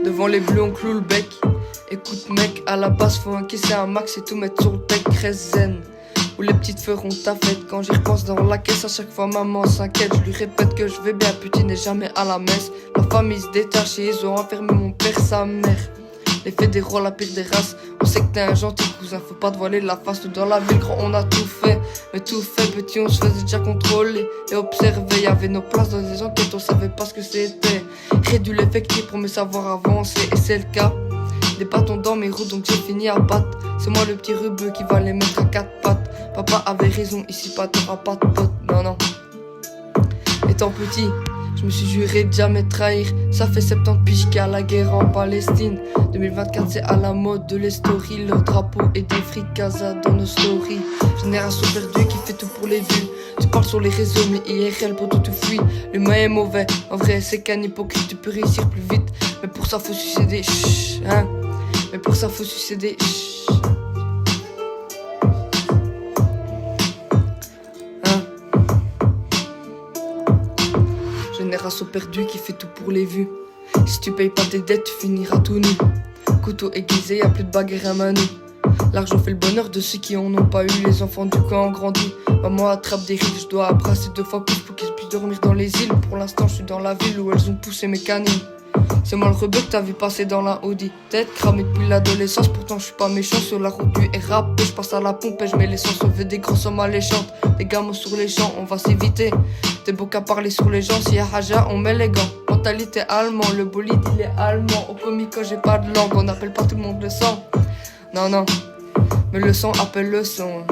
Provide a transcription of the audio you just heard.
Devant les bleus on cloue le bec. Écoute mec, à la base faut encaisser un max et tout mettre sur le deck. Reste zen, où les petites feront ta fête. Quand j'y repense dans la caisse, à chaque fois maman s'inquiète. Je lui répète que je vais bien, putain n'est jamais à la messe. La famille se détache et ils ont enfermé mon père, sa mère. Les fédéraux, la pire des races. On sait que t'es un gentil cousin, faut pas te voiler la face. Nous dans la ville, grand, on a tout fait. Mais tout fait, petit, on se faisait déjà contrôler et observer. Y'avait nos places dans des enquêtes, on savait pas ce que c'était. Réduit l'effectif pour me savoir avancer, et c'est le cas. Des bâtons dans mes roues, donc j'ai fini à battre. C'est moi le petit rebeu qui va les mettre à quatre pattes. Papa avait raison, ici pas t'auras pas de potes, non non. Étant petit, je me suis juré de jamais trahir. Ça fait 70 piges qu'il y a la guerre en Palestine. 2024 c'est à la mode de les stories. Leur drapeau et des fric Gaza dans nos stories. Génération perdue qui fait tout pour les vues. Tu parles sur les réseaux mais IRL pour tout fuit. L'humain est mauvais, en vrai c'est qu'un hypocrite. Tu peux réussir plus vite, mais pour ça faut succéder. Chut, hein. Mais pour ça faut succéder. Chut. Génération perdue qui fait tout pour les vues. Si tu payes pas tes dettes, tu finiras tout nu. Couteau aiguisé, y'a plus de bagarre à main nue. L'argent fait le bonheur de ceux qui en ont pas eu. Les enfants du camp ont grandi. Maman attrape des rives, je dois abrasser 2 fois plus pour qu'ils puissent dormir dans les îles. Pour l'instant, je suis dans la ville où elles ont poussé mes canines. C'est moi le rebeu que t'as vu passer dans la Audi. Tête cramée depuis l'adolescence, pourtant je suis pas méchant. Sur la route du rap, je passe à la pompe et je mets l'essence. On veut des gros sommes alléchantes, des gamins sur les champs, on va s'éviter. T'es beau qu'à parler sur les gens, s'il y a haja, on met les gants. Mentalité allemand, le bolide il est allemand. Au comico j'ai pas de langue, on appelle pas tout le monde le sang. Non non, mais le sang appelle le son.